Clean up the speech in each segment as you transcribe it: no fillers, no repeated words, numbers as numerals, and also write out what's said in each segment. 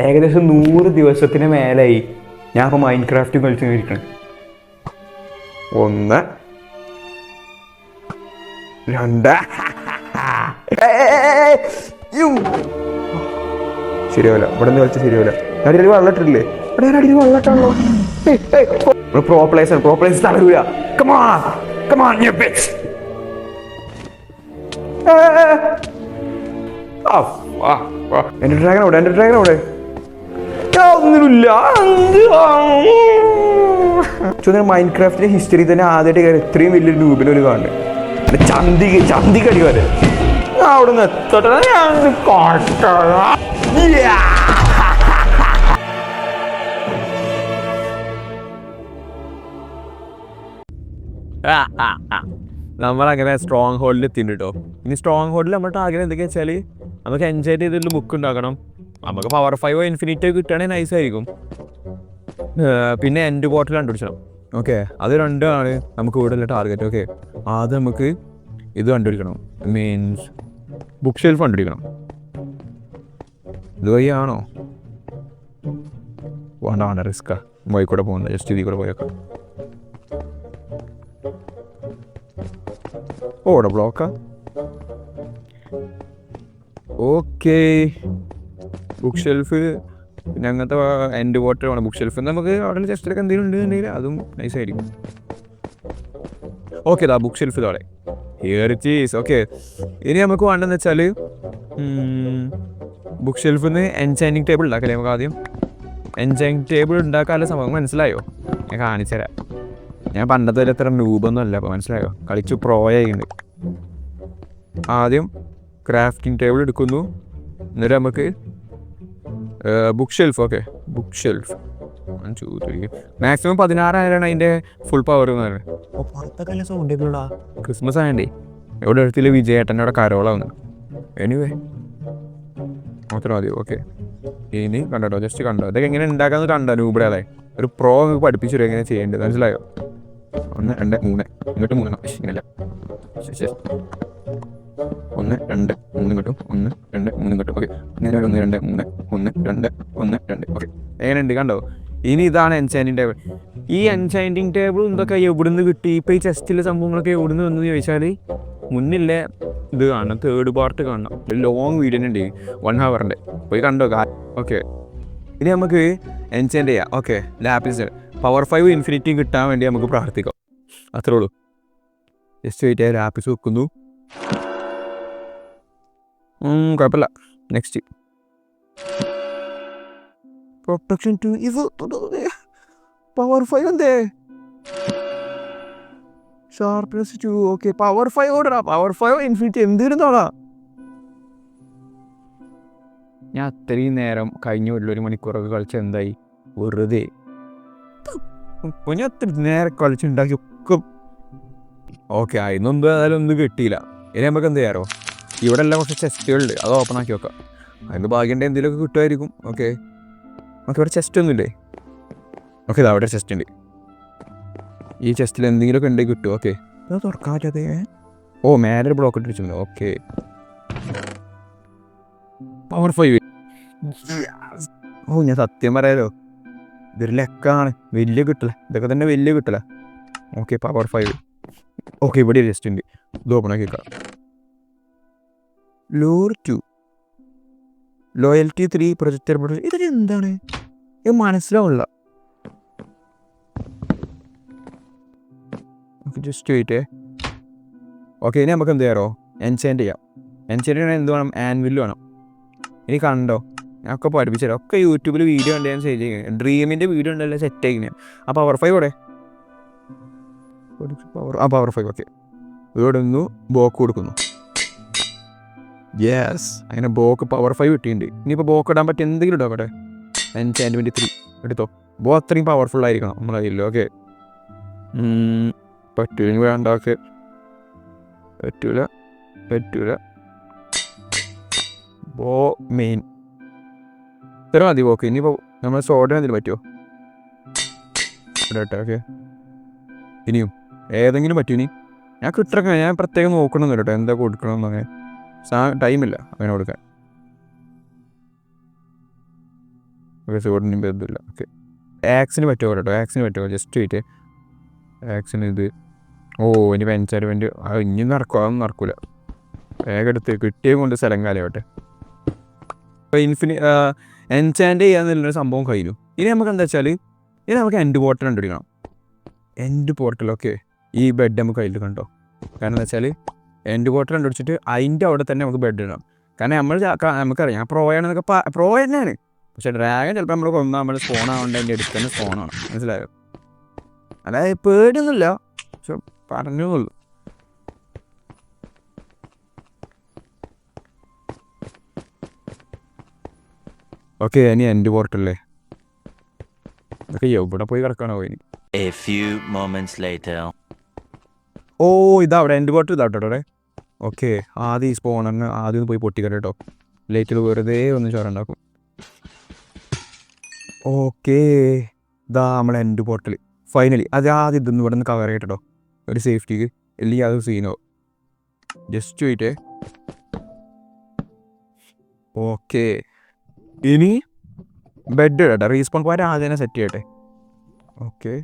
ഏകദേശം 100 ദിവസത്തിന് മേലായി ഞാൻ ഇപ്പോൾ മൈൻഡ് ക്രാഫ്റ്റ് കളിച്ച് ഇരിക്കണം. 1 2 ശരിയാവില്ല. ഇവിടെ നിന്ന് കളിച്ചാൽ ശരിയാവില്ല. അടിയിൽ വെള്ളട്ടില്ലേ? ഇവിടെ ഞാൻ അടിയിൽ വെള്ളട്ടാണല്ലോ. Pro players തളരൂല. എന്റെ ഡ്രാഗൺ അവിടെ ഒന്നിനുമില്ല. മൈൻഡ് ക്രാഫ്റ്റിന്റെ ഹിസ്റ്ററി തന്നെ ആദ്യമായിട്ട് ഇത്രയും വലിയൊരു രൂപയിൽ ഒരു കാണുന്നത് ചന്തി കടി വരെ അവിടെ നിന്ന് എത്തട്ടെ. നമ്മളങ്ങനെ സ്ട്രോങ് ഹോൾഡിൽ എത്തിയിട്ടുണ്ട് കേട്ടോ. ഇനി സ്ട്രോങ് ഹോൾഡിൽ നമ്മുടെ ടാർഗറ്റ് എന്തൊക്കെയാ വെച്ചാൽ നമുക്ക് എൻജോയ് ചെയ്തിട്ടുള്ള ബുക്ക് ഉണ്ടാക്കണം. നമുക്ക് പവർ 5 ഇൻഫിനിറ്റി കിട്ടുകയാണെങ്കിൽ നൈസായിരിക്കും. പിന്നെ എൻഡ് ബോട്ടിൽ കണ്ടുപിടിക്കണം. ഓക്കെ, അത് രണ്ടാണ് നമുക്ക് ഇവിടെ ഉള്ള ടാർഗറ്റ്. ഓക്കെ, ആദ്യം നമുക്ക് ഇത് കണ്ടുപിടിക്കണം. മീൻസ് ബുക്ക് ഷെൽഫ് കണ്ടുപിടിക്കണം. ഇത് വഴിയാണോ? വേണ്ട റിസ്ക്കാ. വഴി കൂടെ പോകുന്നത് ജസ്റ്റ് ഇതിൽ കൂടെ പോയേക്കാം. ഓടെ ബ്ലോക്കാ. ഓക്കെ, ബുക്ക് ഷെൽഫ് പിന്നെ അങ്ങനത്തെ എൻഡ് വാട്ടർ വേണം. ബുക്ക് ഷെൽഫ് നമുക്ക് അവിടെ ജസ്റ്റ് എന്തെങ്കിലും ഉണ്ടെന്നുണ്ടെങ്കിൽ അതും നൈസായിരിക്കും. ഓക്കെ, ഇതാ ബുക്ക് ഷെൽഫ് ഇതോടെ ഹിയർ ഇറ്റ് ഈസ്. ഓക്കെ, ഇനി നമുക്ക് വേണ്ടതെന്ന് വെച്ചാൽ ബുക്ക് ഷെൽഫിൽ നിന്ന് എൻചാൻറ്റിങ് ടേബിൾ ഉണ്ടാക്കല്ലേ. നമുക്ക് ആദ്യം എൻചാൻറ്റിങ് ടേബിൾ ഉണ്ടാക്കാനുള്ള സംഭവം മനസ്സിലായോ? ഞാൻ കാണിച്ചു തരാം. ഞാൻ പണ്ടത്തെ വരെ അത്ര രൂപമൊന്നും അല്ല. അപ്പോൾ മനസ്സിലായോ? കളിച്ചു പ്രോയായിട്ടുണ്ട്. ആദ്യം ക്രാഫ്റ്റിംഗ് ടേബിൾ എടുക്കുന്നു. എന്നിട്ട് നമുക്ക് book shelf. Okay, book shelf maximum 16,000 അതിൻ്റെ ഫുൾ പവർ എന്ന് പറയുന്നത്. ഓ, പുറത്തൊക്കെ സൗണ്ടേക്കുള്ള ക്രിസ്മസ് ആയണ്ടേ. എവിടെ അടുത്തില്ല വിജയേട്ടൻ്റെ അവിടെ കരോളാവുന്നു. എനിവേ മാത്രം മതി. ഓക്കെ, ഇനി കണ്ടോ, ജസ്റ്റ് കണ്ടോ ഇതൊക്കെ എങ്ങനെ ഉണ്ടാക്കാന്ന് കണ്ടോ? രൂപയുടെ അതെ ഒരു പ്രോ നമുക്ക് പഠിപ്പിച്ചു തരും എങ്ങനെ ചെയ്യേണ്ടത്. മനസ്സിലായോ? 1 2 3 ഇങ്ങോട്ട് 3 ഇങ്ങനെയല്ല. 1 2 3 ഇങ്ങോട്ടും 1 2 3 ഇങ്ങോട്ടും. ഓക്കെ, ഇങ്ങനെ 1 2 3 1 2 1 2. ഓക്കെ, എങ്ങനെയുണ്ട് കണ്ടോ? ഇനി ഇതാണ് എൻചാൻറ്റിങ് ടേബിൾ. ഈ എൻചാൻറ്റിങ് ടേബിൾ ഇതൊക്കെ എവിടുന്ന് കിട്ടി? ഇപ്പോൾ ഈ ചെസ്റ്റിലെ സംഭവങ്ങളൊക്കെ എവിടുന്ന് വന്നു ചോദിച്ചാൽ മുന്നില്ലേ ഇത് കാണണം, 3rd പാർട്ട് കാണണം. ഒരു ലോങ് വീഡിയോ ഉണ്ട് 1 ഹവറിൻ്റെ, പോയി കണ്ടോ. ഓക്കെ, ഇനി നമുക്ക് എൻചാൻറ്റ് ചെയ്യാം. ഓക്കെ, ലാപ്പിസ് പവർ 5 ഇൻഫിനിറ്റി കിട്ടാൻ വേണ്ടി നമുക്ക് പ്രാർത്ഥിക്കാം. അത്രേ ഉള്ളൂ. ജസ്റ്റ് വെയിറ്റ് ചെയ്യാൻ ലാപ്പിസ് വെക്കുന്നു. കുഴപ്പമില്ല. നെക്സ്റ്റ് പ്രൊട്ടക്ഷൻ 2 ഇത് പവർ 5 എന്തേ ഷാർപ്നെസ് 2. ഓക്കെ, പവർ 5 ഓർഡറാ. പവർ 5 ഇൻഫിനിറ്റി എന്തിരുന്നോളാ. ഞാൻ അത്രയും നേരം കഴിഞ്ഞ 1 മണിക്കൂറൊക്കെ കളിച്ച് എന്തായി? വെറുതെ ഞാൻ അത്ര നേരം കളിച്ചുണ്ടാക്കി ഒക്കെ. ഓക്കെ, അതിനൊന്നും ഏതായാലും ഒന്നും കിട്ടിയില്ല. ഇനി നമുക്ക് എന്ത് ചെയ്യാറോ, ഇവിടെ എല്ലാം കുറച്ച് ചെസ്റ്റുകളുണ്ട്, അത് ഓപ്പൺ ആക്കി വെക്കാം. അതിന് ഭാഗ്യൻ്റെ എന്തെങ്കിലുമൊക്കെ കിട്ടുമായിരിക്കും. ഓക്കെ, നമുക്ക് ഇവിടെ ചെസ്റ്റ് ഒന്നുമില്ലേ? ഓക്കെ, ഇതാ അവിടെ ചെസ്റ്റ് ഉണ്ട്. ഈ ചെസ്റ്റിൽ എന്തെങ്കിലുമൊക്കെ ഉണ്ടെങ്കിൽ കിട്ടും. ഓക്കെ, അത് തുറക്കാൻ പറ്റാതെ. ഓ, മേലെ ഒരു ബ്ലോക്ക് ഇട്ട് വെച്ചിട്ടുണ്ട്. Okay, power 5. ഓ, ഞാൻ സത്യം പറയാലോ, ഇതൊരു ലെക്കാണ്. വലിയ കിട്ടില്ല, ഇതൊക്കെ തന്നെ വലിയ കിട്ടില്ല. Okay, power 5. ഓക്കെ, ഇവിടെ ഒരു ചെസ്റ്റ് ഉണ്ട്, ഇത് ഓപ്പൺ ആക്കി വെക്കാം. Lore 2 loyalty 3 projector. ഇതൊക്കെ എന്താണ്? ഇത് മനസ്സിലാവില്ല. Just wait. ഓക്കെ, ഇനി നമുക്ക് എന്ത് ചെയ്യാറോ, എൻചാൻറ്റ് ചെയ്യാം. എൻചാൻറ്റ് ചെയ്യാൻ എന്ത് വേണം? ആൻവിൽ വേണം. ഇനി കണ്ടോ, ഞാനൊക്കെ പഠിപ്പിച്ചു തരാം. ഒക്കെ യൂട്യൂബിൽ വീഡിയോ ഉണ്ട്. ഞാൻ സെറ്റ് ചെയ്യുന്നത് ഡ്രീമിൻ്റെ വീഡിയോ ഉണ്ടല്ലോ, സെറ്റ് ആയിരിക്കുന്നത്. ആ പവർ 5 ഇവിടെ പവർ 5. ഓക്കെ, ഇവിടെ നിന്ന് ബോക്ക് കൊടുക്കുന്നു. യെസ്, അങ്ങനെ ബോക്ക് പവർ 5 കിട്ടിയിട്ടുണ്ട്. ഇനിയിപ്പോൾ ബോക്ക് ഇടാൻ പറ്റിയ എന്തെങ്കിലും ഇടാം അവിടെ. എൻചാൻറ്റ്മെൻറ്റ് 3 എടുത്തോ. ബോ അത്രയും പവർഫുൾ ആയിരിക്കണം നമ്മളെ കയ്യിൽ. ഓക്കെ, പറ്റൂല വേണ്ട. ഓക്കെ, പറ്റൂല. ബോ മെയിൻ ഇത്ര മതി. ബോക്ക് ഇനിയിപ്പോൾ നമ്മൾ സോഡിന് എന്തെങ്കിലും പറ്റുമോ? ഇടട്ടെ. ഓക്കെ, ഇനിയും ഏതെങ്കിലും പറ്റൂ? ഇനി ഞാൻ കിട്ടൊക്കെ ഞാൻ പ്രത്യേകം നോക്കണമെന്ന് കേട്ടോ, എന്താ കൊടുക്കണമെന്ന്. അങ്ങനെ ടൈമില്ല അങ്ങനെ കൊടുക്കാൻ. ഓക്കെ സോഡിനും ബന്ധമില്ല. ഓക്കെ ആക്സിന് പറ്റുമോ കേട്ടോ, ആക്സിന് പറ്റുമോ? ജസ്റ്റ് വെയിറ്റ്, ആക്സിന് ഇത്. ഓ ഇനി എൻചാൻമെൻറ്റ് ഇനി നടക്കും, അതൊന്നും നടക്കൂല. വേഗം എടുത്ത് കിട്ടിയത് കൊണ്ട് സ്ഥലം കാലമാവട്ടെ. ഇപ്പോൾ എൻചാൻറ്റ് ചെയ്യാന്നുള്ളൊരു സംഭവം കഴിഞ്ഞു. ഇനി നമുക്ക് എന്താ വെച്ചാൽ ഇനി നമുക്ക് എൻഡ് പോർട്ടൽ കണ്ടുപിടിക്കണം. എൻഡ് പോർട്ടൽ ഓക്കെ ഈ ബെഡ് നമുക്ക് കയ്യിൽ കണ്ടോ. കാരണം എന്താ വെച്ചാൽ എൻഡ് പോർട്ടൽ കണ്ടുപിടിച്ചിട്ട് അതിൻ്റെ അവിടെ തന്നെ നമുക്ക് ബെഡ് ഇടണം. കാരണം നമുക്കറിയാം ഞാൻ പ്രോ ആണെന്നൊക്കെ പ്രോ തന്നെയാണ്. പക്ഷേ ഡ്രാഗൺ ചിലപ്പോൾ നമ്മൾ കൊന്നാൽ നമ്മൾ സ്പോൺ ആവേണ്ട അതിൻ്റെ അടുത്ത് തന്നെ സ്പോണാണ്. മനസ്സിലായോ? അതായത് പേടിയൊന്നുമില്ല, പക്ഷെ പറഞ്ഞുള്ളൂ. ഓക്കെ ഇനി എൻഡ് പോർട്ടല്ലേ ഇതൊക്കെ എവിടെ പോയി കിടക്കാനോ ഇനി. A few moments later. ഓ ഇതാ അവിടെ എൻഡ് പോർട്ടൽ ഇതാട്ടോ അവിടെ. ഓക്കെ ആദ്യം ഈ സ്പോണറിന് ആദ്യം ഒന്ന് പോയി പൊട്ടിക്കട്ടെ കേട്ടോ. ലൈറ്റിൽ വെറുതെ ഒന്ന് ചോറുണ്ടാക്കും. ഓക്കെ ഇതാ നമ്മളെ എൻഡ് പോർട്ടൽ ഫൈനലി. അത് ആദ്യം ഇതൊന്നും ഇവിടെ നിന്ന് കവർ ചെയ്യട്ടോ ഒരു സേഫ്റ്റിക്ക്, ഇല്ലെങ്കിൽ അത് സീനോ. Just wait. ഓക്കെ ഇനി ബെഡ് ഇടട്ടെ. റീസ്പോൺ പോയിട്ട് ആദ്യം തന്നെ സെറ്റ് ചെയ്യട്ടെ. ഓക്കെ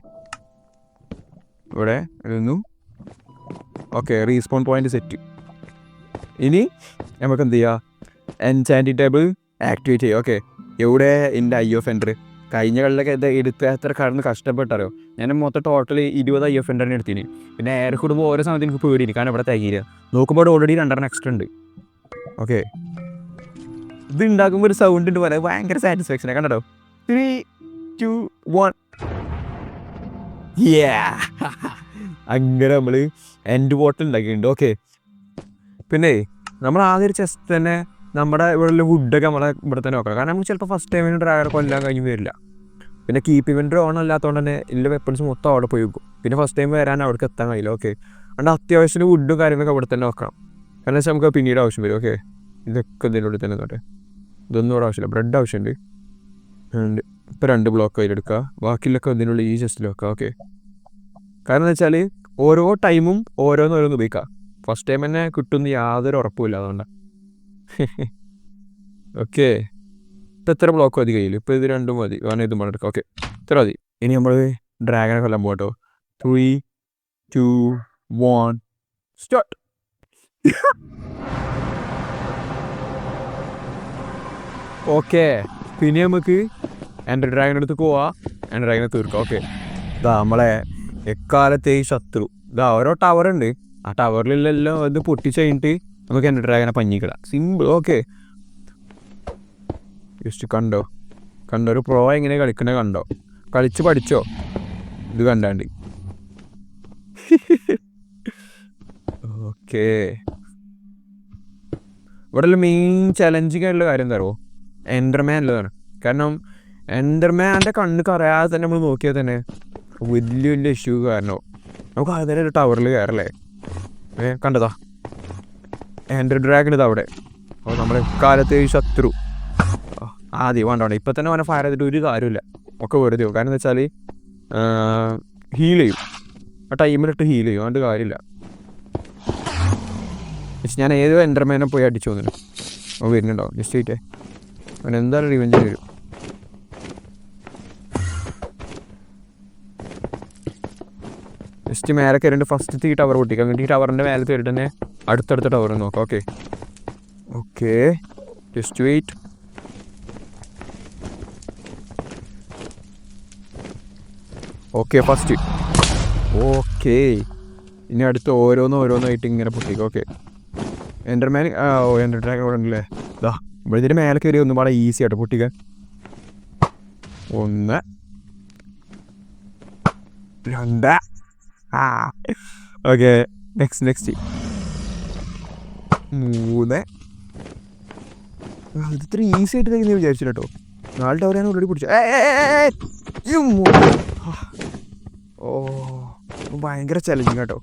ഇവിടെ ഇതൊന്നു. Okay respawn point set. ഇനി നമുക്ക് എന്ത് ചെയ്യുക, എൻചാൻറ്റിംഗ് ടേബിൾ ആക്ടിവേറ്റ് ചെയ്യുക. ഓക്കെ എവിടെ എൻ്റെ ഐ ഓഫ് എൻട്രി കഴിഞ്ഞ കളിലൊക്കെ ഇത് എടുത്ത് എത്ര കടന്ന് കഷ്ടപ്പെട്ടറിയോ. ഞാൻ മൊത്തം ടോട്ടൽ 20 ഐ ഓഫ് എൻട്രിനെ എടുത്തിന്. പിന്നെ എയർ കൂടുമ്പോൾ ഓരോ സമയത്ത് എനിക്ക് പേടിയില്ല, കാരണം ഇവിടെ തകീര നോക്കുമ്പോൾ ഓൾറെഡി 2 എക്സ്ട്രാ ഉണ്ട്. ഓക്കെ ഇത് ഉണ്ടാക്കുമ്പോൾ ഒരു സൗണ്ട് ഉണ്ട് പോലെ ഭയങ്കര സാറ്റിസ്ഫാക്ഷനാണ്. കണ്ടോ 3, 2, 1 അങ്ങനെ നമ്മൾ എൻഡ് ബോട്ടിൽ ഉണ്ടാക്കിയിട്ടുണ്ട്. ഓക്കെ പിന്നെ നമ്മൾ ആദ്യം ഒരു ചെസ്റ്റ് തന്നെ നമ്മുടെ ഇവിടെ വുഡൊക്കെ നമ്മളെ ഇവിടെ തന്നെ നോക്കണം. കാരണം നമുക്ക് ചിലപ്പോൾ ഫസ്റ്റ് ടൈമിന് ഡ്രാഗൺ കൊല്ലാൻ കഴിഞ്ഞ് വരില്ല. പിന്നെ കീപ്പ് ഇവൻ്റ് ഓൺ അല്ലാത്തതുകൊണ്ട് തന്നെ എല്ലാ വെപ്പൺസ് മൊത്തം അവിടെ പോയി വെക്കും. പിന്നെ ഫസ്റ്റ് ടൈം വരാൻ അവിടേക്ക് എത്താൻ കഴിയില്ല. ഓക്കെ അതുകൊണ്ട് അത്യാവശ്യത്തിന് വുഡും കാര്യങ്ങളൊക്കെ ഇവിടെ തന്നെ വെക്കണം. കാരണം വെച്ചാൽ നമുക്ക് പിന്നീട് ആവശ്യം വരും. ഓക്കെ ഇതൊക്കെ ഇതിനുള്ളിൽ തന്നെ നോട്ടെ. ഇതൊന്നും ഇവിടെ ആവശ്യമില്ല. ബ്രെഡ് ആവശ്യമുണ്ട്. ഇപ്പോൾ 2 ബ്ലോക്ക് അതിലെടുക്കുക, ബാക്കിയുള്ളൊക്കെ ഇതിനുള്ളിൽ ഈ ചെസ്റ്റിൽ വെക്കുക. ഓക്കെ കാരണം എന്താ വെച്ചാൽ ഓരോ ടൈമും ഓരോന്നോരോന്ന് ഉപയോഗിക്കാം. ഫസ്റ്റ് ടൈം തന്നെ കിട്ടുമെന്ന് യാതൊരു ഉറപ്പുമില്ല, അതുകൊണ്ടാണ്. ഓക്കെ ഇപ്പോൾ എത്ര ബ്ലോക്ക് മതി കയ്യിൽ? ഇപ്പോൾ ഇത് 2 മതി, കാരണം ഇതും എടുക്കാം. ഓക്കെ ഇത്ര മതി. ഇനി നമ്മൾ ഡ്രാഗനെ കൊല്ലാൻ പോകട്ടോ. 3, 2, 1 സ്റ്റാർട്ട്. ഓക്കെ പിന്നെ നമുക്ക് എൻ്റെ ഡ്രാഗൻ്റെ അടുത്ത് പോവാം, എൻ്റെ ഡ്രാഗനെ തീർക്കാം. ഓക്കെ ഇതാ നമ്മളെ എക്കാലത്തെ ഈ ശത്രു. ഇതാ ഓരോ ടവറുണ്ട്, ആ ടവറിലെല്ലാം ഇത് പൊട്ടിച്ച് കഴിഞ്ഞിട്ട് നമുക്ക് എൻ്റെ ഡ്രാഗനെ പഞ്ഞിക്കിടാം. സിമ്പിൾ. ഓക്കെ ജസ്റ്റ് കണ്ടോ ഒരു പ്രോ എങ്ങനെ കളിക്കണേ കണ്ടോ, കളിച്ച് പഠിച്ചോ ഇത് കണ്ടാണ്ട്. ഓക്കെ ഇവിടെ മെയിൻ ചലഞ്ചിങ് ആയിട്ടുള്ള കാര്യം എന്താ പറയുക, എൻഡർമാൻ ഉള്ളതാണ്. കാരണം എൻഡർമാൻ്റെ കണ്ണ് കറയാതെ തന്നെ നമ്മൾ നോക്കിയാൽ തന്നെ വലിയ ഇഷ്യൂ കാരണമാവും. നമുക്ക് അതിനെ ഒരു ടവറിൽ കയറല്ലേ. കണ്ടതാ എൻഡർ ഡ്രാഗൺ ഇതാ അവിടെ. അപ്പോൾ നമ്മുടെ കാലത്തെ ഈ ശത്രു ആദ്യം വേണ്ട ഇപ്പം തന്നെ അവനെ ഫയർ ചെയ്തിട്ട് ഒരു കാര്യമില്ല, ഒക്കെ വെറുതെ. കാരണം എന്താ വെച്ചാൽ ഹീൽ ചെയ്യും, ആ ടൈമിലിട്ട് ഹീൽ ചെയ്യും, അതുകൊണ്ട് കാര്യമില്ല. ഞാൻ ഏതോ എൻഡർമാനെ പോയി അടിച്ചു തോന്നുന്നു. അവൻ വരുന്നുണ്ടാവും. ജസ്റ്റ് ആയിട്ടേ അവൻ എന്തായാലും റിവെഞ്ച് വരും. ജസ്റ്റ് മേലെ കയറിയിട്ട് ഫസ്റ്റ് ഈ ടവർ പൊട്ടിക്കാം, എന്നിട്ട് ഈ ടവറിൻ്റെ മേലെ കയറിയിട്ട് തന്നെ അടുത്തടുത്ത ടവർ നോക്കാം. Okay okay just wait. Okay first. Okay ഇനി അടുത്ത് ഓരോന്നായിട്ട് ഇങ്ങനെ പൊട്ടിക്കാം. ഓക്കെ എൻഡർമാൻ എൻഡർ ഡ്രാഗൺ ഇവിടെ ഉണ്ടല്ലേ. ഇതാ ഇവിടെ ഇതിൻ്റെ മേലെ കയറി ഒന്നും വളരെ ഈസി ആയിട്ട് പൊട്ടിക്കാൻ. 1, 2 ഓക്കെ നെക്സ്റ്റ് 3. ഇത് ഇത്ര ഈസി ആയിട്ട് തന്നെ വിചാരിച്ചില്ല കേട്ടോ. 4 ടവർ ഞാൻ ഓൾറെഡി പിടിച്ചു. ഭയങ്കര ചലഞ്ചിങ് കേട്ടോ.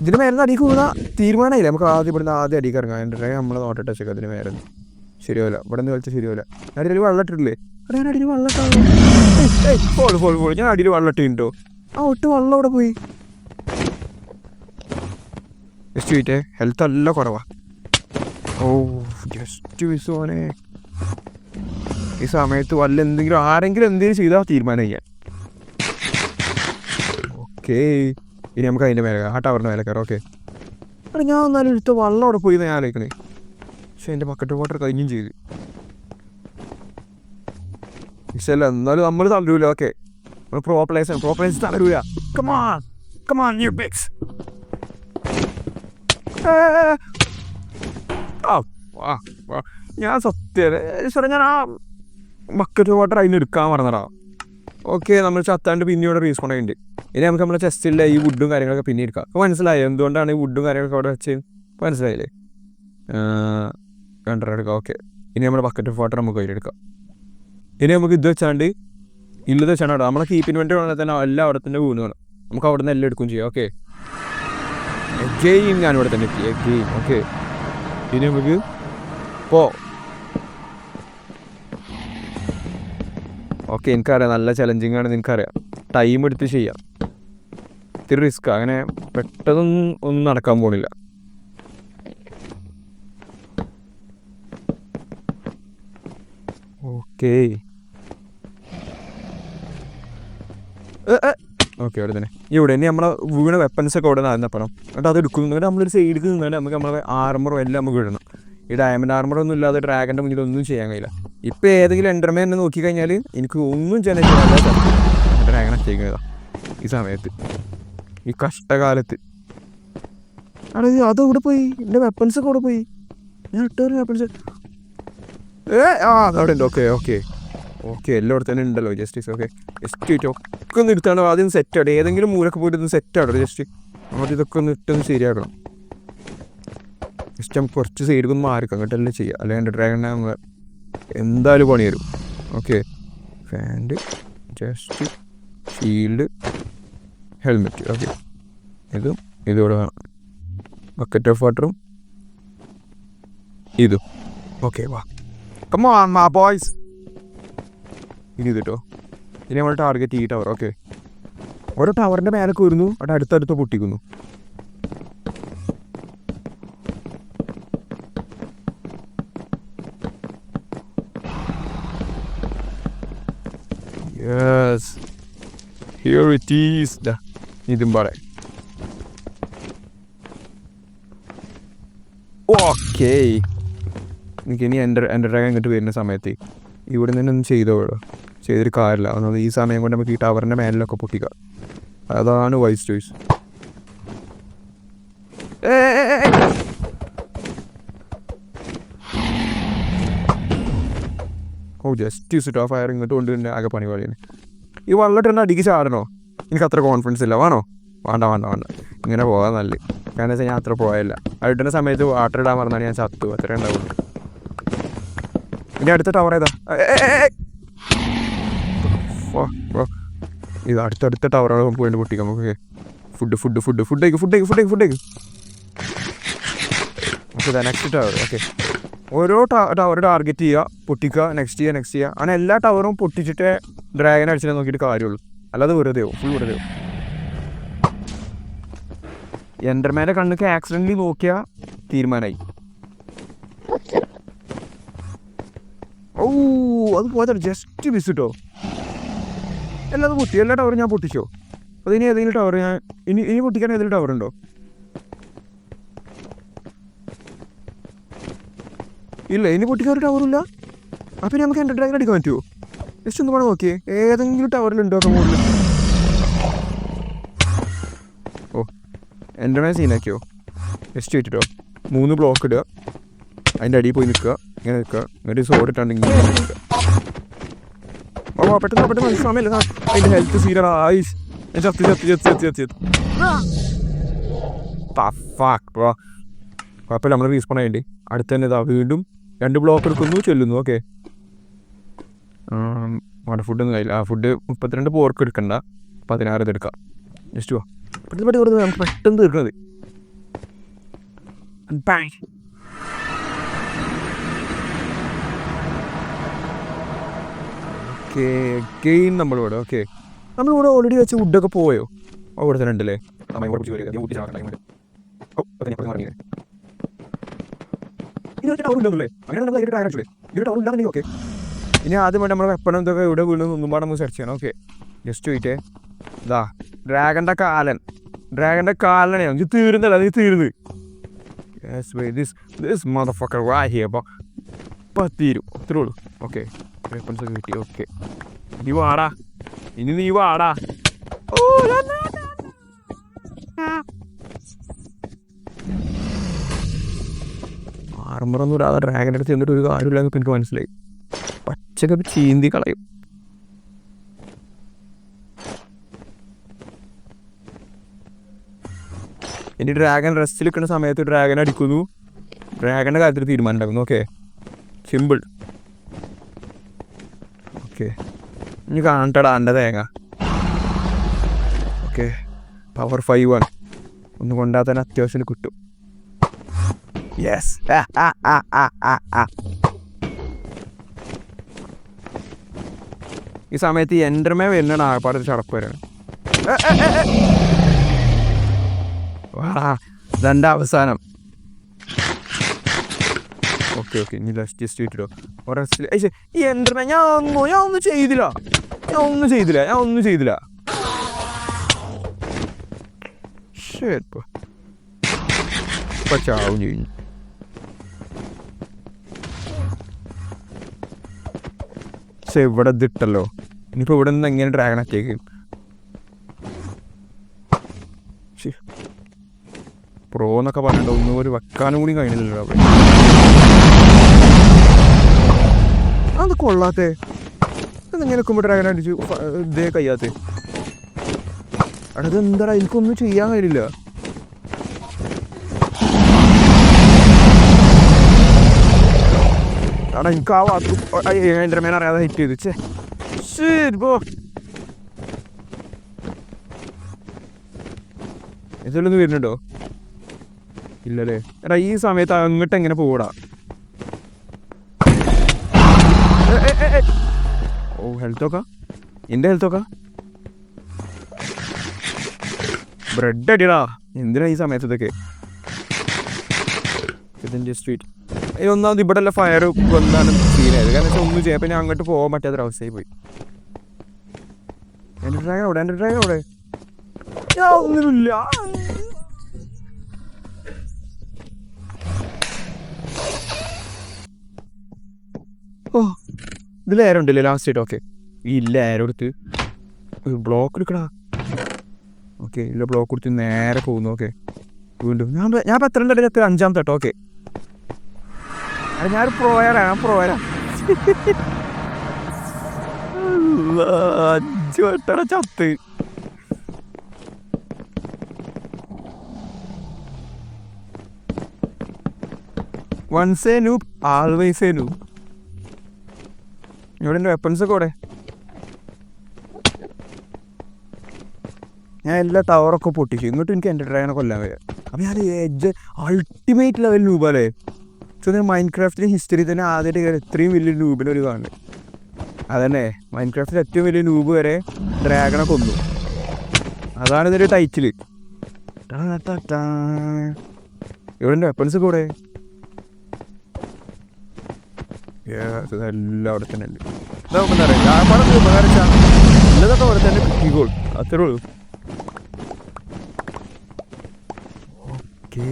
ഇതിന് മേലെ അടിക്ക് പോകുന്ന തീരുമാനമില്ല. നമുക്ക് ആദ്യം അടിക്ക് ഇറങ്ങാം. എൻ്റെ നമ്മളെ നോട്ടിട്ട് വെച്ചേക്കാം. അതിന് മേലെ ശരിയാവില്ല, ഇവിടെ നിന്ന് കളിച്ചാൽ ശരിയാവില്ല. ഞാൻ അടിയിൽ വെള്ളം ഇട്ടിട്ടില്ലേ? അവിടെ ഞാൻ അടിയിൽ വെള്ളം ഇട്ടോ. ഫോൾ ഞാൻ അടിയിൽ വെള്ളം ഇട്ടിട്ടോ. ആ ഒട്ട് വെള്ളം അവിടെ പോയി. ജസ്റ്റ് വീട്ടേ ഹെൽത്ത് നല്ല കുറവാ. ഓ ജസ്റ്റ് വിസുവാനെ. ഈ സമയത്ത് വല്ല എന്തെങ്കിലും ആരെങ്കിലും എന്തെങ്കിലും ചെയ്താൽ തീരുമാനം ചെയ്യാൻ. ഓക്കേ, ഇനി നമുക്ക് അതിൻ്റെ മേലെ ആ ടവറിൻ്റെ മേലെ കയറാം. ഓക്കെ, അവിടെ ഞാൻ എന്നാലും എടുത്ത വെള്ളം അവിടെ പോയി ഞാൻ ആലോചിക്കണേ. പക്ഷെ എൻ്റെ ബക്കറ്റ് വാട്ടർ കഴിഞ്ഞും ചെയ്ത് ഇഷ്ടമല്ല. എന്നാലും നമ്മൾ തളരൂല. ഓക്കെ, നമ്മൾ പ്രോ പ്ലേസ് തളരൂല. Come on new picks. ഞാൻ സത്യം ഞാൻ ആ ബക്കറ്റ് വാട്ടർ അതിന് എടുക്കാൻ പറഞ്ഞതാ. ഓക്കെ, നമ്മൾ ചത്താണ്ട് പിന്നെ ഇവിടെ റീസ്പോണ്ട് ചെയ്യുന്നുണ്ട്. ഇനി നമുക്ക് നമ്മുടെ ചെസ്റ്റിലെ ഈ വുഡും കാര്യങ്ങളൊക്കെ പിന്നെ എടുക്കാം. അപ്പോൾ മനസ്സിലായോ എന്തുകൊണ്ടാണ് ഈ വുഡും കാര്യങ്ങളൊക്കെ അവിടെ വെച്ച്? മനസ്സിലായില്ലേ? കണ്ടെടുക്കാം. ഓക്കെ, ഇനി നമ്മുടെ ബക്കറ്റ് ഓഫ് വാട്ടർ നമുക്ക് അതിലെടുക്കാം. ഇനി നമുക്ക് ഇത് വെച്ചാണ്ട് ഇല്ലത് വെച്ചാണ് അവിടെ നമ്മളെ കീപ്പിന് വേണ്ടി വേണമെങ്കിൽ തന്നെ എല്ലാം അവിടെ തന്നെ വീണ് വേണം. നമുക്ക് അവിടെ നിന്ന് എല്ലാം എടുക്കുകയും ചെയ്യാം. ഓക്കെ, എഗെയിൻ ഞാനിവിടെ തന്നെ എത്തി. എഗെയിൻ. ഓക്കെ, ഇനി നമുക്ക് ഓക്കെ, എനിക്കറിയാം നല്ല ചലഞ്ചിങ് ആണ്, നിനക്കറിയാം. ടൈം എടുത്ത് ചെയ്യാം, ഇത്തിരി റിസ്ക്. അങ്ങനെ പെട്ടെന്നൊന്നും നടക്കാൻ പോണില്ല. ഓക്കെ ഓക്കെ, അവിടെ തന്നെ ഇവിടെ ഇനി നമ്മളെ വീണ വെപ്പൻസൊക്കെ അവിടെ നടന്നപ്പോണം. എന്നിട്ട് അത് എടുക്കുന്നു. നമ്മളൊരു സൈഡിൽ നിന്നാണ് നമുക്ക് നമ്മളെ ആർമറും എല്ലാം നമുക്ക് ഇടണം. ഈ ഡയമണ്ട് ആർമറൊന്നും ഇല്ലാതെ ഡ്രാഗൻ്റെ മുന്നിൽ ഒന്നും ചെയ്യാൻ കഴിയില്ല. ഇപ്പോൾ ഏതെങ്കിലും എൻ്റർമേ എന്നെ നോക്കിക്കഴിഞ്ഞാൽ എനിക്ക് ഒന്നും ചെയ്യാൻ ഡ്രാഗനെ ചെയ്യുന്നതാ ഈ സമയത്ത്, ഈ കഷ്ടകാലത്ത്. അവിടെ അതവിടെ പോയി, എൻ്റെ വെപ്പൻസൊക്കെ അവിടെ പോയി. ഞാൻ ഇട്ട വെപ്പൻസ് അതവിടെ ഉണ്ട്. ഓക്കെ എല്ലായിടത്തും തന്നെ ഉണ്ടല്ലോ ജസ്റ്റിസ്. ഓക്കെ, ജസ്റ്റ് ഒക്കെ ഒന്ന് എടുത്താണ് ആദ്യം സെറ്റാണ്. ഏതെങ്കിലും മൂലൊക്കെ പോയിട്ട് ഒന്ന് സെറ്റാണ് ജസ്റ്റ്. ആദ്യം ഇതൊക്കെ ഒന്ന് ഇട്ടൊന്ന് ശരിയാക്കണം. ജസ്റ്റ് നമുക്ക് കുറച്ച് സൈഡിൽ മാറിക്കാം, അങ്ങോട്ടെല്ലാം ചെയ്യാം. അല്ലെങ്കിൽ എൻ്റെ ഡ്രാഗനെ നമ്മൾ എന്തായാലും പണി വരും. ഓക്കെ, ഫാൻഡ്, ജസ്റ്റ് ഷീൽഡ്, ഹെൽമെറ്റ്. ഓക്കെ, ഇതിവിടെ വേണം. ബക്കറ്റ് ഓഫ് വാട്ടറും ഇതും. ഓക്കെ, വാ കം ഓൺ മൈ ബോയ്സ്. ഇനി ഇത് കേട്ടോ, ഇനി നമ്മൾ ടാർഗറ്റ് ഈ ടവർ. ഓക്കെ, ഓരോ ടവറിൻ്റെ മേലൊക്കെ വരുന്നു, അവിടെ അടുത്തടുത്ത് പൊട്ടിക്കുന്നു. Yes, here it is. ഇതും പറയാം. ഓക്കെ, എനിക്ക് ഇനി എൻ്റെ ഡ്രാഗൺ ഇങ്ങോട്ട് വരുന്ന സമയത്ത് ഇവിടെ നിന്ന് ഒന്നും ചെയ്തൊരു കാര്യമില്ല. ഒന്നത് ഈ സമയം കൊണ്ട് നമുക്ക് ഈ ടവറിൻ്റെ മേലിലൊക്കെ പൊട്ടിക്കാം. അതാണ് wise choice. Just sit off fire ഇങ്ങോട്ട് കൊണ്ട് തന്നെ ആകെ പണിപാടിയാണ്. ഈ വെള്ളത്തിൻ്റെ അടിക്ക് ചാടണോ? എനിക്ക് അത്ര കോൺഫിഡൻസ് ഇല്ല. വേണ്ട. ഇങ്ങനെ പോകാൻ നല്ലത്. കാരണം വെച്ചാൽ ഞാൻ അത്ര പോയല്ല. അടുത്ത സമയത്ത് വാട്ടർ ഇടാൻ പറഞ്ഞാൽ ഞാൻ ചത്തു. അത്രേ ഉണ്ടാവുള്ളൂ. ഇനി അടുത്ത ടവർ ഏതാ? ഇത് അടുത്തടുത്ത ടവറുകൾ നമുക്ക് വേണ്ടി പൊട്ടിക്കാം. നമുക്ക് food okay, next tower. Okay, ഓരോ ടവർ ടാർഗറ്റ് ചെയ്യുക, പൊട്ടിക്കുക, നെക്സ്റ്റ് ചെയ്യുക. അങ്ങനെ എല്ലാ ടവറും പൊട്ടിച്ചിട്ട് ഡ്രാഗൻ അടിച്ചിട്ട് നോക്കിയിട്ട് കാര്യമുള്ളൂ. അല്ലാതെ ഫുൾ വെറുതെയോ. എൻ്റർമാൻ്റെ കണ്ണൊക്കെ ആക്സിഡൻ്റലി നോക്കിയാൽ തീരുമാനമായി. അത് പോയതാണ് ജസ്റ്റ് മിസ് കിട്ടോ. എല്ലാം പൊട്ടി, എല്ലാ ടവറും ഞാൻ പൊട്ടിച്ചോ. അപ്പോൾ ഇനി ഏതെങ്കിലും ടവർ ഞാൻ ഇനി പൊട്ടിക്കാൻ ഏതെങ്കിലും ടവർ ഉണ്ടോ? ഇല്ല, ഇനി പൊട്ടിക്കാൻ ഒരു ടവറില്ല. അപ്പം നമുക്ക് എൻ്റെ ഡ്രാഗൺ അടിക്കാൻ പറ്റുമോ? ജസ്റ്റ് ഒന്ന് പറഞ്ഞ് നോക്കിയേ, ഏതെങ്കിലും ടവറിലുണ്ടോ ഒക്കെ മുകളിൽ? എൻ്റർമാൻ സീനാക്കിയോ? ജസ്റ്റ് വെച്ചിട്ടോ 3 ബ്ലോക്ക് ഇടുക, അതിൻ്റെ അടിയിൽ പോയി നിൽക്കുക, ഇങ്ങനെ നിൽക്കുക, എന്നിട്ട് സോഡ് ഇട്ടാണെങ്കിൽ നിൽക്കുക. പെട്ടെന്ന് സമയമില്ല. അതിൻ്റെ ഹെൽത്ത് സീനർ ആയിഷ് ചത്ത് കുഴപ്പമില്ല, നമ്മൾ റീസ്പോൺ ചെയ്യേണ്ടി. അടുത്ത് തന്നെ ഇതാ വീണ്ടും 2 ബ്ലോക്ക് എടുക്കുന്നു, ചെല്ലുന്നു. ഓക്കെ, ഫുഡൊന്നും കഴിയില്ല. ഫുഡ് 32 പോർക്ക് എടുക്കണ്ട, 16 ഇതെടുക്കാം. ജസ്റ്റ് പോവാ പെട്ടെന്ന് നമുക്ക് പെട്ടെന്ന് തീർക്കുന്നത്. ഓക്കെ, ഗെയിം നമ്മളിവിടെ. ഓക്കെ, നമ്മളിവിടെ ഓൾറെഡി വെച്ച് വുഡൊക്കെ പോയോ? അവിടെ തന്നെ ഉണ്ടല്ലേ. ടവർ ഉണ്ടല്ലേ? അങ്ങനെ നമ്മൾ ടയർ അടിച്ചേ. ടവർ ഉണ്ടാകുന്നെങ്കിൽ ഓക്കെ, ഇനി ആദ്യം വേണ്ടി നമ്മുടെ വെപ്പണം എന്തൊക്കെ ഇവിടെ വീണ് ഒന്നും പാടെ നമുക്ക് സെർച്ച് ചെയ്യണം. Okay, just wait. ഇതാ ഡ്രാഗൻ്റെ കാലനാണ് ഇത് തീരുന്നല്ല, അത് തീർന്ന്. Yes, wait, this motherfucker right here, bro. ഇപ്പം തീരും, അത്രേ ഉള്ളൂ. ഓക്കെ, വെപ്പൺസ് ഒക്കെ കിട്ടി. ഓക്കെ, നീ വാടാ, ഇനി നീ വാടാ. ആർമറൊന്നും ഇടാതെ ഡ്രാഗൻ്റെ അടുത്ത് ചെന്നിട്ട് ഒരു കാര്യമില്ലെന്ന് എനിക്ക് മനസ്സിലായി. പച്ചക്കൊക്കെ ചീന്തി കളയും. ഇനി ഡ്രാഗൺ റെസ്റ്റിൽ നിൽക്കുന്ന സമയത്ത് ഡ്രാഗൻ അടിക്കുന്നു, ഡ്രാഗൻ്റെ കാര്യത്തിൽ തീരുമാനം ഉണ്ടാക്കുന്നു. Okay, simple. ഓക്കെ, ഇനി കാണട്ടടാ എൻ്റെ തേങ്ങ. ഓക്കെ, പവർ 5 ആണ്, ഒന്ന് കൊണ്ടാൽ തന്നെ അത്യാവശ്യം കിട്ടും. യെസ്, ഈ സമയത്ത് എൻ്റർമേ വരുന്നതാണ് ആപ്പാട് ചടപ്പ് വരാണ്. വാടാ, ഇതെൻ്റെ അവസാനം. ഓക്കെ, ഇനി ജസ്റ്റ് ഇട്ടോ ഈ എൻ്റർമേ. ഞാൻ ഒന്നും ചെയ്തില്ല. ഇപ്പം ചാവും കഴിഞ്ഞു. പക്ഷെ ഇവിടെ ഇതിട്ടല്ലോ, ഇനിയിപ്പോൾ ഇവിടെ നിന്ന് എങ്ങനെ ഡ്രാഗൺ അറ്റാക്ക് ചെയ്യും? പ്രോ എന്നൊക്കെ പറഞ്ഞിട്ട് ഒന്നും ഒരു വെക്കാനും കൂടി കഴിഞ്ഞില്ലല്ലോ. അത് കൊള്ളാത്തേ, ഇങ്ങനെ നിൽക്കുമ്പോൾ ഡ്രാഗൺ അടിച്ച് ഇതേ കഴിയാത്തേ. അവിടെ എന്താ, എനിക്കൊന്നും ചെയ്യാൻ കഴിയില്ല. അവിടെ എനിക്ക് ആ എൻ്റെ മേനെ അറിയാതെ ഹിറ്റ് ചെയ്തു. ശരി പോ, ഇതിലൊന്നും വരുന്നുണ്ടോ? ഇല്ലല്ലേ. എടാ ഈ സമയത്ത് അങ്ങോട്ട് എങ്ങനെ പോകൂടാ? ഓ, ഹെൽത്തൊക്കെ എൻ്റെ ഹെൽത്തൊക്കെ ബ്രെഡ് അടിയടാ. എന്തിനാ ഈ സമയത്ത് ഇതൊക്കെ? ഇതിൻ്റെ സ്ട്രീറ്റ് ഒന്നാമത് ഇവിടെ അല്ല ഫയർ വന്നാണ് സീനായത്. കാരണം വെച്ചാൽ ഒന്നും ചെയ്യാൻ, പിന്നെ അങ്ങോട്ട് പോകാൻ പറ്റാത്തൊരവസ്ഥയായി പോയി. എൻ്റെ ഡ്രാഗൺ അവിടെ ഞാൻ ഒന്നുമില്ല. ഓ, ഇതിൽ ഏരോ ഉണ്ടല്ലേ ലാസ്റ്റ് ആയിട്ട്? ഓക്കെ, ഇല്ല ഏരോ എടുത്ത് ബ്ലോക്ക് എടുക്കടാ. ഓക്കെ, ഇല്ല ബ്ലോക്ക് കൊടുത്ത് നേരെ പോകുന്നു. ഓക്കെ, വീണ്ടും ഞാൻ എത്ര 5-ാമത്തെ കേട്ടോ. ഓക്കെ, അത് ഞാനൊരു പ്രോയറാ. 5 വട്ടട ചത്ത്. Once a noob always a noob. ഇവിടെ എൻ്റെ വെപ്പൺസ് ഒക്കെ ഇവിടെ. ഞാൻ എല്ലാ ടവറൊക്കെ പൊട്ടിച്ചു. ഇങ്ങോട്ടും എനിക്ക് എൻ്റെ ഡ്രാഗനെ കൊല്ലാൻ വയ്യ. അപ്പം ഞാൻ അൾട്ടിമേറ്റ് ലെവൽ നൂബല്ലേ. മൈൻക്രാഫ്റ്റിൻ്റെ ഹിസ്റ്ററി തന്നെ ആദ്യമായിട്ട് ഇത്രയും വലിയ നൂബിലൊരു കാണുന്നത്. അതന്നെ, മൈൻക്രാഫ്റ്റിൽ ഏറ്റവും വലിയ നൂബ് വരെ ഡ്രാഗനെ കൊന്നു. അതാണ് ഇതൊരു ടൈറ്റിൽ. ഇവിടെ എൻ്റെ വെപ്പൺസ് കൂടെ എല്ലാം അവിടെ തന്നെ ഉണ്ട്. ഇതാകുമ്പോൾ എന്താ പറയുക, ഉപകാരിച്ചാൽ നല്ലതൊക്കെ അവിടെ തന്നെ കിട്ടിക്കോളും. അത്രേ ഉള്ളൂ. ഓക്കേ,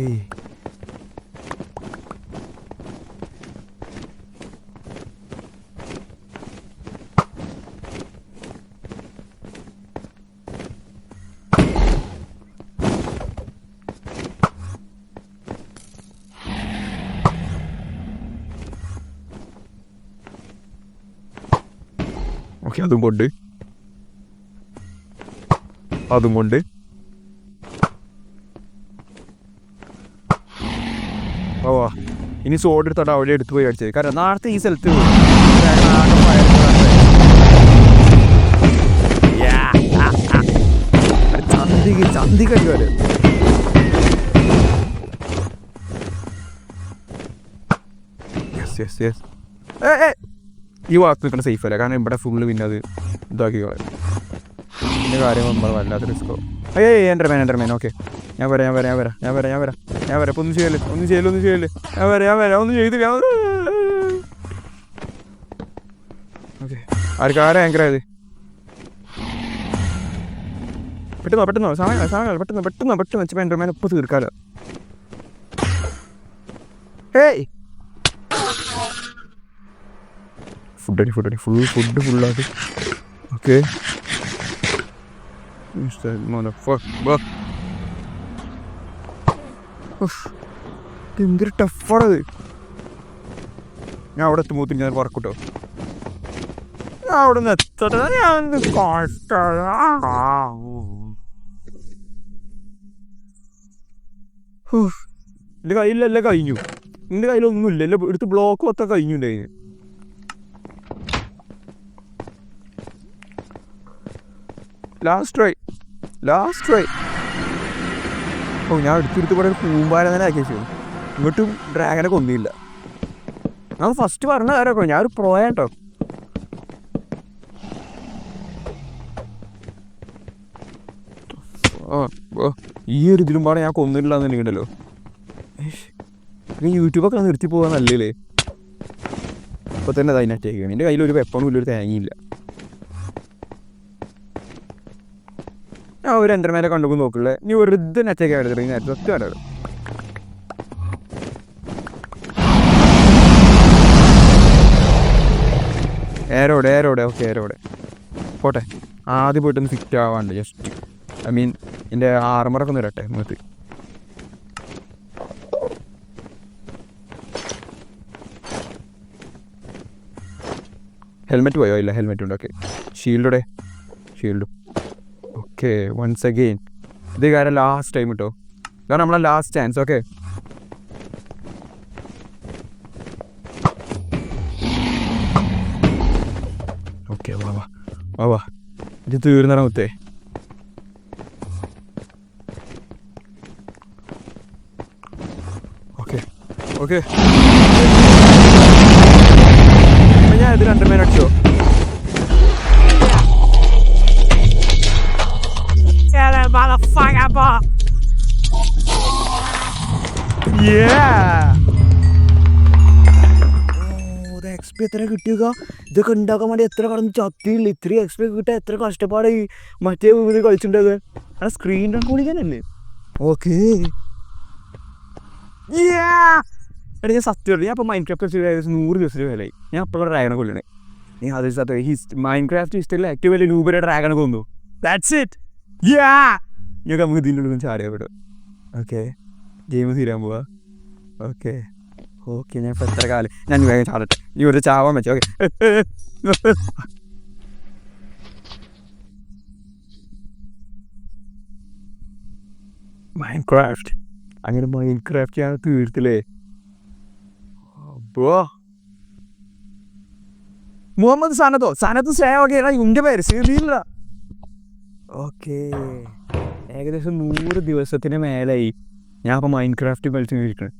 അതും കൊണ്ട് ഓ, ഇനി സോഡ് എടുത്തോട്ട് അവിടെ എടുത്ത് പോയി അടിച്ചത്. കാരണം നാളത്തെ ഈ സ്ഥലത്ത് ചന്തി കഴിവാല്. ഈ ഭാഗത്ത് നിൽക്കുന്ന സേഫ് അല്ല, കാരണം ഇവിടെ ഫുള്ള് പിന്നെ അത് ഇതാക്കി കളയും. പിന്നെ കാര്യങ്ങൾ നമ്മൾ വല്ലാത്ത റിസ്കോ. എൻ്റർമേൻ. ഓക്കെ, ഞാൻ വരാം. ഇപ്പം ഒന്നും ചെയ്യല്ലേ. ഞാൻ വരാം. ഒന്നും ചെയ്തില്ല. ആർക്കാരെ ഭയങ്കരത് പെട്ടെന്നോ സമയം പെട്ടെന്ന് വെച്ചപ്പോൾ എൻ്റെ ഉപ്പ് തീർക്കാലോ. ഹേയ് ഫുഡടി ഫുള്ളാത്. ഓക്കെ എന്തൊരു ടഫാണത്. ഞാൻ അവിടെ എത്തുമ്പോത്തിന് ഞാൻ പറക്കൂട്ടോ. ഞാൻ അവിടെ നിന്ന് എത്തട്ടെ. ഞാൻ എൻ്റെ കയ്യിലെല്ലാം കഴിഞ്ഞു. എൻ്റെ കയ്യിലൊന്നുമില്ല. എല്ലാം എടുത്ത് ബ്ലോക്ക് മൊത്തം കഴിഞ്ഞുണ്ടായിന്. Last try. ഓ ഞാൻ എടുത്തെടുത്ത് ഇവിടെ ഒരു കൂമ്പാരം തന്നെ ആക്കി വെച്ചു. ഇങ്ങോട്ടും ഡ്രാഗനെ കൊന്നില്ല. ഞാൻ ഫസ്റ്റ് പറഞ്ഞ കാര്യമൊക്കെ ഞാനൊരു പ്രോയാട്ടോ. ഈ ഒരു ഇതിലും പാടെ ഞാൻ കൊന്നില്ല എന്നുണ്ടെങ്കിലോ യൂട്യൂബൊക്കെ നിർത്തി പോകാൻ നല്ലല്ലേ. ഇപ്പോൾ തന്നെ അതിനറ്റേക്കാണ്. എൻ്റെ കയ്യിൽ ഒരു വെപ്പണും ഇല്ല, ഒരു തേങ്ങയില്ല. ഞാൻ ഒരു എന്തരമേലെ കണ്ടുപോയി നോക്കില്ലേ. നീ വെറുതെ നെറ്റേക്ക് എടുത്തിട്ട് നേരത്തെ ഒറ്റ വരാറ്. ഏരോടെ ഓക്കെ ഏരോടെ പോട്ടെ. ആദ്യം പോയിട്ടൊന്ന് ഫിറ്റ് ആവാണ്ട് ജസ്റ്റ് ഐ മീൻ എൻ്റെ ആർമറൊക്കെ ഒന്ന് വരട്ടെ മുഖത്ത്. ഹെൽമെറ്റ് പോയോ? ഇല്ല, ഹെൽമെറ്റ് ഉണ്ട്. ഓക്കെ ഷീൽഡും ഓക്കെ. വൺസ് അഗെയിൻ ഇത് കാര്യം ലാസ്റ്റ് ടൈം കിട്ടോ. കാരണം നമ്മളെ ലാസ്റ്റ് ചാൻസ്. ഓക്കെ വാ ഇത് തീർന്നറ മുത്തേ. ഓക്കെ ഞാൻ ഇത് 2 മേൻ അടിച്ചോ. എക്സ്പി എത്ര കിട്ടിയ ഇതൊക്കെ ഉണ്ടാക്കാൻ വേണ്ടി എത്ര കടന്ന് ചത്തിയില്ല. ഇത്രയും എക്സ്പി കിട്ടാൻ എത്ര കഷ്ടപ്പാട് മറ്റേ ഇത് കളിച്ചിട്ടുണ്ടത്. ആ സ്ക്രീൻ റെക്കോർഡിങ്ങനല്ലേ. ഓക്കെ എടാ ഞാൻ സത്യം ഞാൻ ഇപ്പോൾ മൈൻക്രാഫ്റ്റ് 100 ദിവസത്തിന് വിലയായി. ഞാൻ അപ്പോഴും ഡ്രാഗനെ കൊല്ലണേ. നീ അത് സത്യം മൈൻക്രാഫ്റ്റ് ഹിസ്റ്ററിൽ ഏറ്റവും വലിയ രൂപയുടെ ഡ്രാഗനെ കൊന്നു. That's it. ഞാൻ നമുക്ക് ഇതിൻ്റെ ഉള്ളിൽ ചാടിയാൽ വിടും. ഓക്കെ ഗെയിം തീരാൻ പോവാ. ഓക്കെ ഞാൻ ഇപ്പോൾ എത്ര കാലം ഞാൻ വേഗം ചാടട്ടെ. നീ ഒരു ചാവാൻ വെച്ചോ. ഓക്കെ മൈൻക്രാഫ്റ്റ് അങ്ങനെ മൈൻക്രാഫ്റ്റ് ഞാൻ തീർത്തില്ലേ. മുഹമ്മദ് സനത്ത് സേവൊക്കെ ഇൻ്റെ പേര് ശരിയില്ല. ഓക്കെ ഏകദേശം 100 ദിവസത്തിന് മേലായി ഞാൻ അപ്പോൾ മൈൻക്രാഫ്റ്റ് കളിച്ചിരിക്കണം.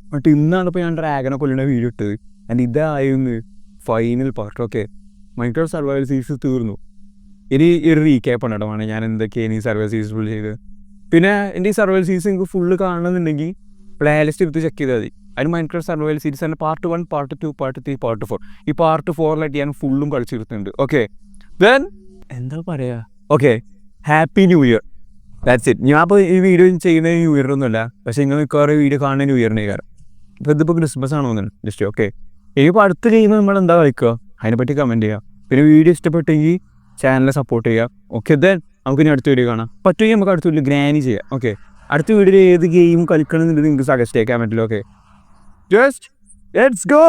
എന്നിട്ട് ഇന്നാണ് ഇപ്പോൾ ഞാൻ ഡ്രാഗനെ കൊല്ലുന്ന വീഡിയോ ഇട്ടത്. ആൻഡ് ഇതായിരുന്നു final part. Okay Minecraft survival series തീർന്നു. ഇനി ഒരു റീക്യാപ്പ് ആണ് കേട്ടോ. ഞാൻ എന്തൊക്കെയാണ് ഈ സർവൈവൽ സീരീസ് ഫുൾ ചെയ്ത്. പിന്നെ എൻ്റെ ഈ സർവൈവൽ സീരീസ് എനിക്ക് ഫുള്ള് കാണണമെന്നുണ്ടെങ്കിൽ പ്ലേ ലിസ്റ്റ് എടുത്ത് ചെക്ക് ചെയ്താൽ മതി. അതിന് മൈൻക്രാഫ്റ്റ് സർവൈവൽ സീരീസ് തന്നെ പാർട്ട് 1, പാർട്ട് 2, പാർട്ട് 3, പാർട്ട് 4. ഈ പാർട്ട് 4 ഞാൻ ഫുള്ളും കളിച്ചിരുത്തുന്നുണ്ട്. ഓക്കെ ദെൻ എന്താ പറയുക. Okay happy new year. That's it. ഞാൻ ഇപ്പോൾ ഈ വീഡിയോ ചെയ്യുന്നത് ന്യൂ ഇയറിനൊന്നുമല്ല. പക്ഷേ നിങ്ങൾ മിക്കവാറും വീഡിയോ കാണുന്ന ന്യൂ ഇയറിൻ്റെ കാരണം. ഇപ്പോൾ ഇതിപ്പോൾ ക്രിസ്മസ് ആണോ തോന്നുന്നു ജസ്റ്റ്. ഓക്കെ ഇനിയിപ്പോൾ അടുത്ത ചെയ്യുമ്പോൾ നമ്മൾ എന്താ കളിക്കുക അതിനെപ്പറ്റി കമൻറ്റ് ചെയ്യുക. പിന്നെ വീഡിയോ ഇഷ്ടപ്പെട്ടെങ്കിൽ ചാനലിനെ സപ്പോർട്ട് ചെയ്യുക. ഓക്കെ ദെൻ നമുക്ക് ഇനി അടുത്ത വീഡിയോ കാണാം. പറ്റുമെങ്കിൽ നമുക്ക് അടുത്ത വീഡിയോ ഗ്രാനി ചെയ്യാം. ഓക്കെ അടുത്ത വീഡിയോയിൽ ഏത് ഗെയിം കളിക്കണം എന്നുള്ളത് നിങ്ങൾക്ക് സജസ്റ്റ് ചെയ്യാൻ പറ്റില്ല. Okay just let's go.